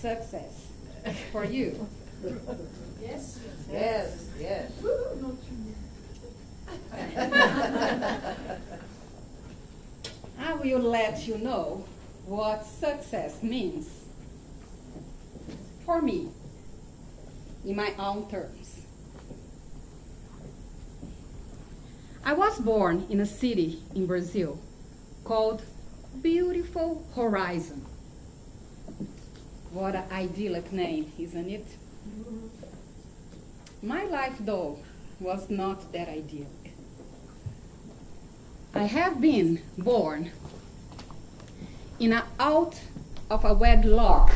success for you? Yes. Yes, yes. I will let you know what success means for me in my own terms. I was born in a city in Brazil called Beautiful Horizon. What an idyllic name, isn't it? My life, though, was not that idyllic. I have been born out of a wedlock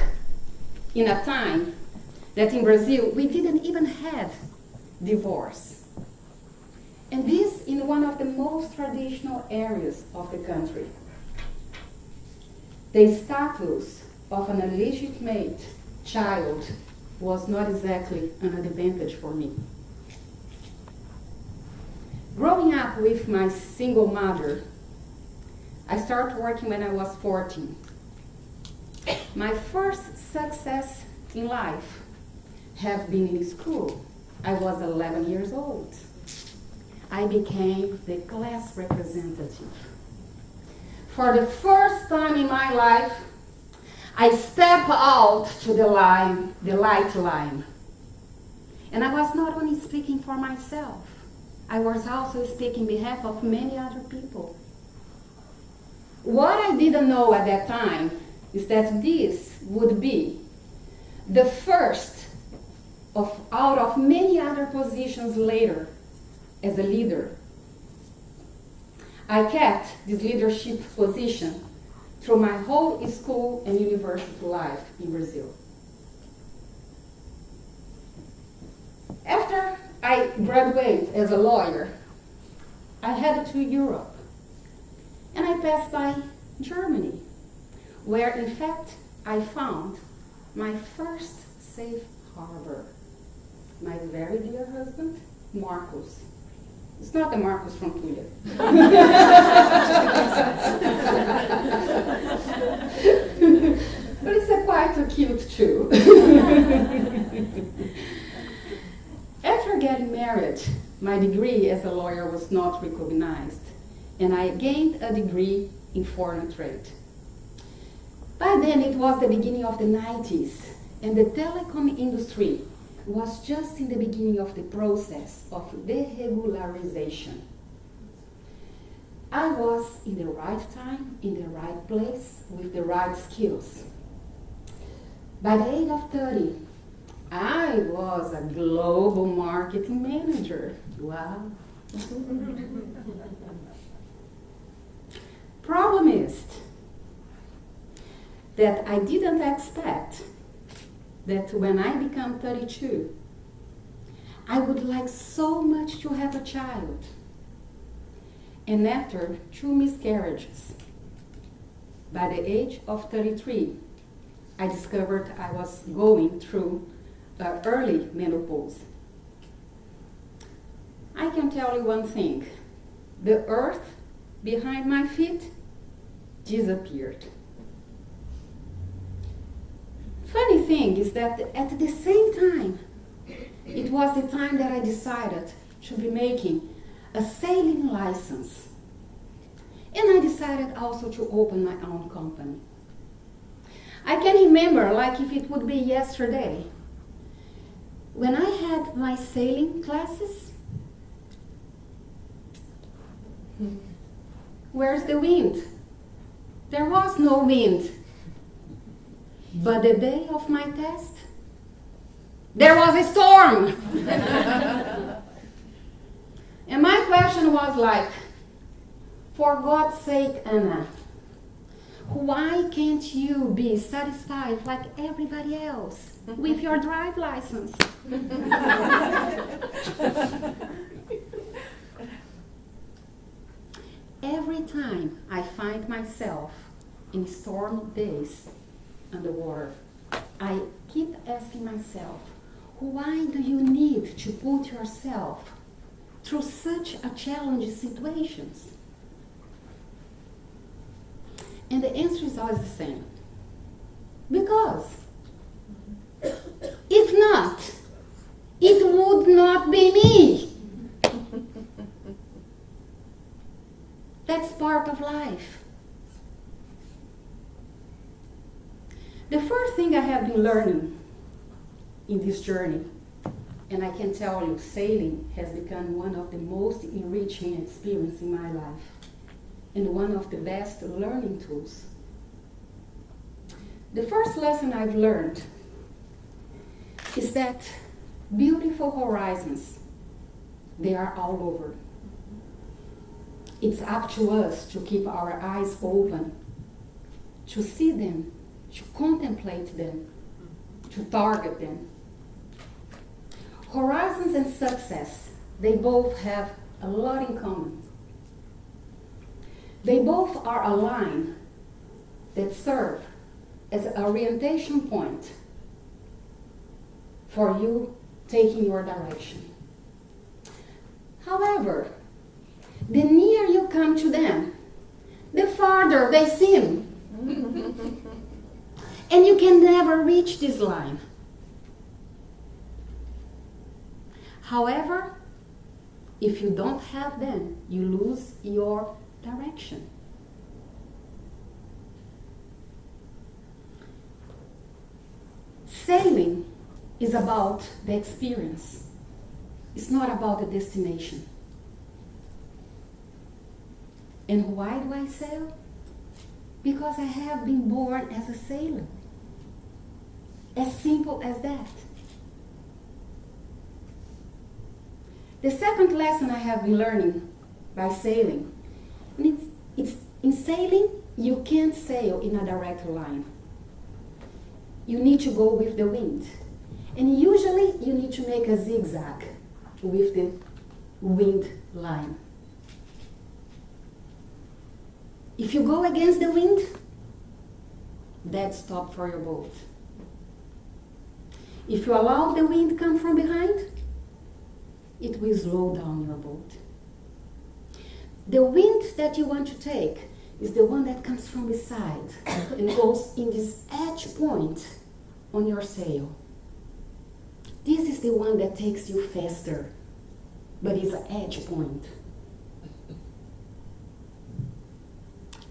in a time that in Brazil we didn't even have divorce. And this in one of the most traditional areas of the country. The status of an illegitimate child was not exactly an advantage for me. Growing up with my single mother, I started working when I was 14. My first success in life have been in school. I was 11 years old. I became the class representative. For the first time in my life, I stepped out to the light line. And I was not only speaking for myself, I was also speaking on behalf of many other people. What I didn't know at that time is that this would be the first out of many other positions later as a leader. I kept this leadership position through my whole school and university life in Brazil. After I graduated as a lawyer, I headed to Europe. And I passed by Germany, where in fact I found my first safe harbor. My very dear husband, Marcos. It's not the Marcos from Tulia. But it's quite cute too. After getting married, my degree as a lawyer was not recognized, and I gained a degree in foreign trade. By then, it was the beginning of the 90s, and the telecom industry was just in the beginning of the process of deregularization. I was in the right time, in the right place, with the right skills. By the age of 30, I was a global marketing manager. Wow. Problem is that I didn't expect that when I become 32, I would like so much to have a child. And after 2 miscarriages, by the age of 33, I discovered I was going through early menopause. I can tell you one thing. The earth behind my feet disappeared. Funny thing is that at the same time, it was the time that I decided to be making a sailing license. And I decided also to open my own company. I can remember like if it would be yesterday. When I had my sailing classes, where's the wind? There was no wind. But the day of my test, there was a storm. And my question was like, for God's sake, Anna, why can't you be satisfied like everybody else with your drive license? Every time I find myself in stormy days underwater, I keep asking myself, why do you need to put yourself through such a challenging situations? And the answer is always the same. Because not, it would not be me. That's part of life. The first thing I have been learning in this journey, and I can tell you, sailing has become one of the most enriching experiences in my life and one of the best learning tools. The first lesson I've learned is that beautiful horizons, they are all over. It's up to us to keep our eyes open, to see them, to contemplate them, to target them. Horizons and success, they both have a lot in common. They both are a line that serve as an orientation point for you taking your direction. However, the nearer you come to them, the farther they seem. And you can never reach this line. However, if you don't have them, you lose your direction. Sailing is about the experience. It's not about the destination. And why do I sail? Because I have been born as a sailor. As simple as that. The second lesson I have been learning by sailing, it's in sailing, you can't sail in a direct line. You need to go with the wind. And usually you need to make a zigzag with the wind line. If you go against the wind, dead stop for your boat. If you allow the wind come from behind, it will slow down your boat. The wind that you want to take is the one that comes from the side and goes in this edge point on your sail. This is the one that takes you faster, but it's an edge point.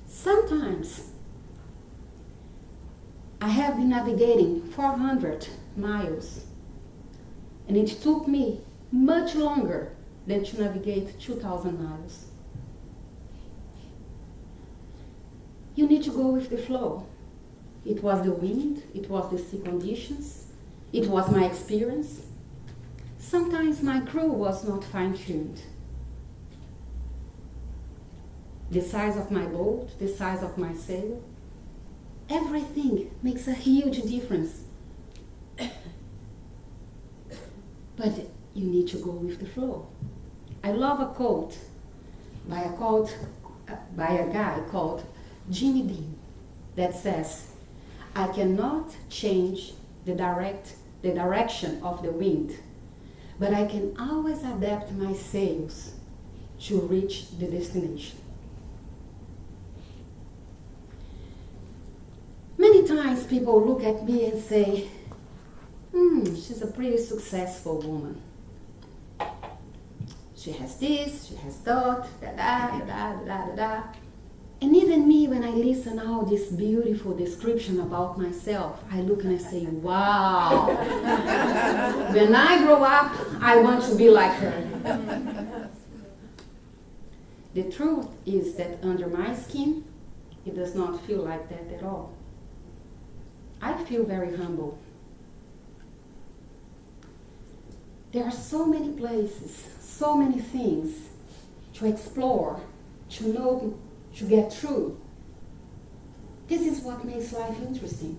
Sometimes I have been navigating 400 miles, and it took me much longer than to navigate 2,000 miles. You need to go with the flow. It was the wind, it was the sea conditions, it was my experience. Sometimes my crew was not fine-tuned. The size of my boat, the size of my sail, everything makes a huge difference. But you need to go with the flow. I love a quote by a guy called Jimmy Dean that says, "I cannot change the direction of the wind, but I can always adapt my sails to reach the destination." Many times people look at me and say, she's a pretty successful woman. She has this, she has that, da. And even me, when I listen all this beautiful description about myself, I look and I say, wow. When I grow up, I want to be like her. The truth is that under my skin, it does not feel like that at all. I feel very humble. There are so many places, so many things to explore, to know, to get through. This is what makes life interesting.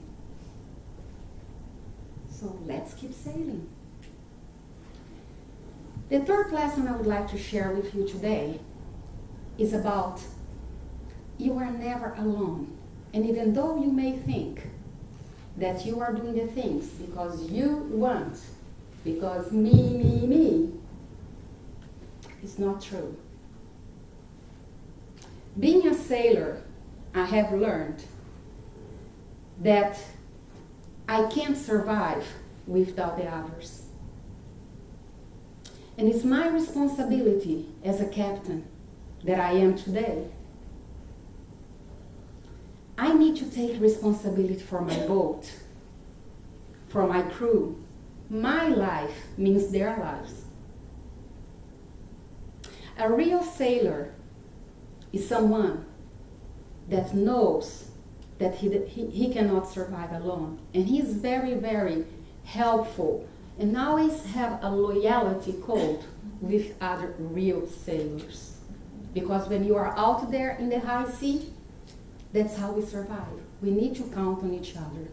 So let's keep sailing. The third lesson I would like to share with you today is about you are never alone. And even though you may think that you are doing the things because you want, because me, it's not true. Being a sailor, I have learned that I can't survive without the others. And it's my responsibility as a captain that I am today. I need to take responsibility for my boat, for my crew. My life means their lives. A real sailor is someone that knows that he cannot survive alone. And he is very, very helpful and always have a loyalty code with other real sailors. Because when you are out there in the high sea, that's how we survive. We need to count on each other.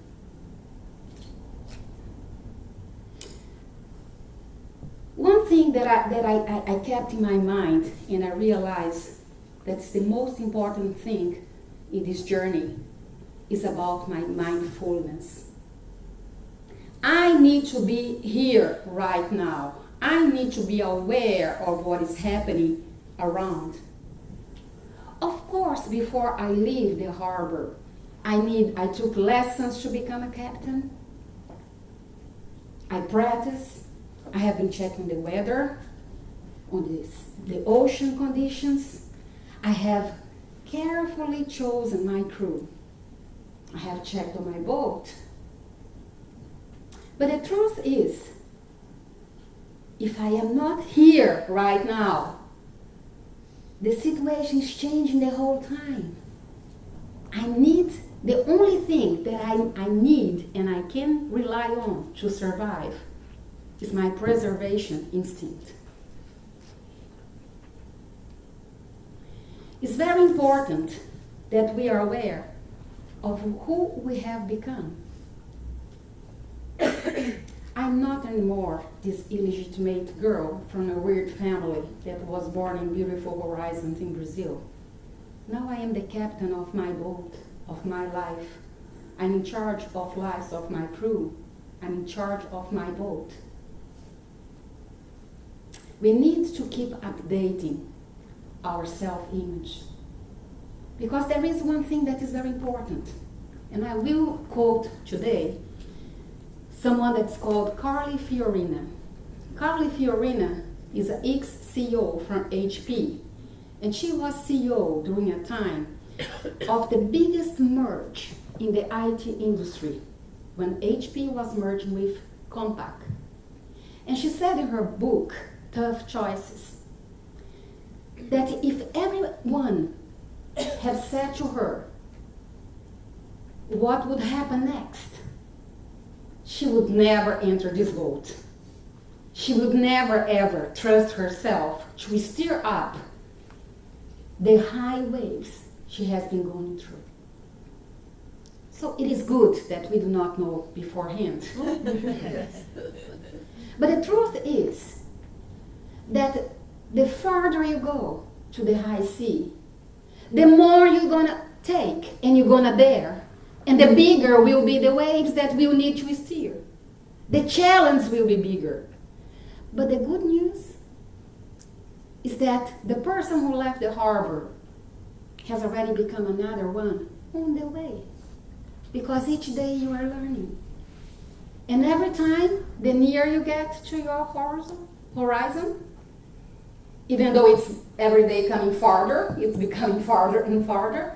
One thing that I kept in my mind, and I realized that's the most important thing in this journey, is about my mindfulness. I need to be here right now. I need to be aware of what is happening around. Of course, before I leave the harbor, I took lessons to become a captain. I practiced. I have been checking the weather, on the ocean conditions. I have carefully chosen my crew. I have checked on my boat. But the truth is, if I am not here right now, the situation is changing the whole time. The only thing that I need and I can rely on to survive is my preservation instinct. It's very important that we are aware of who we have become. I'm not anymore this illegitimate girl from a weird family that was born in beautiful horizons in Brazil. Now I am the captain of my boat, of my life. I'm in charge of lives of my crew. I'm in charge of my boat. We need to keep updating our self-image. Because there is one thing that is very important. And I will quote today someone that's called Carly Fiorina. Carly Fiorina is an ex-CEO from HP. And she was CEO during a time of the biggest merge in the IT industry, when HP was merging with Compaq. And she said in her book, Tough Choices, that if everyone had said to her what would happen next, she would never enter this boat. She would never ever trust herself to steer up the high waves she has been going through. So it is good that we do not know beforehand. But the truth is that the farther you go to the high sea, the more you're gonna take and you're gonna bear. And the bigger will be the waves that we'll need to steer. The challenge will be bigger. But the good news is that the person who left the harbor has already become another one on the way. Because each day you are learning. And every time, the nearer you get to your horizon, even though it's every day coming farther, it's becoming farther and farther,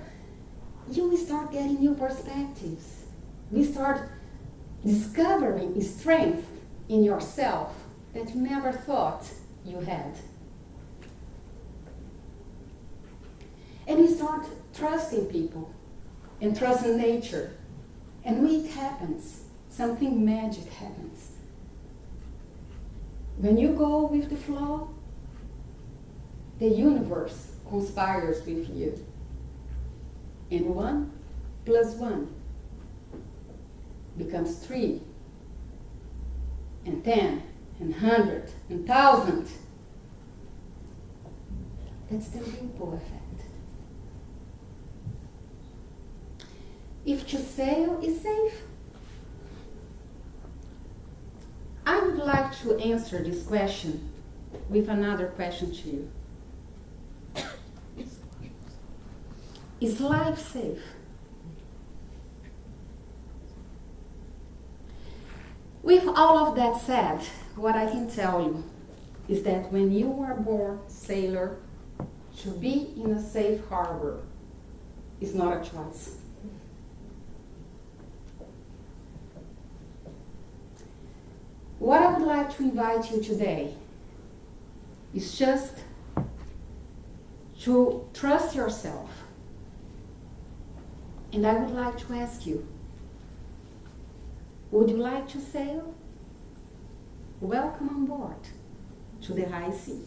you will start getting new perspectives. We start discovering strength in yourself that you never thought you had. And you start trusting people and trusting nature. And when it happens, something magic happens. When you go with the flow, the universe conspires with you. And 1 + 1 becomes 3, and 10, and 100, and 1,000. That's the ripple effect. If to sail is safe, I would like to answer this question with another question to you. Is life safe? With all of that said, what I can tell you is that when you are born sailor, to be in a safe harbor is not a choice. What I would like to invite you today is just to trust yourself. And I would like to ask you, would you like to sail? Welcome on board to the high sea.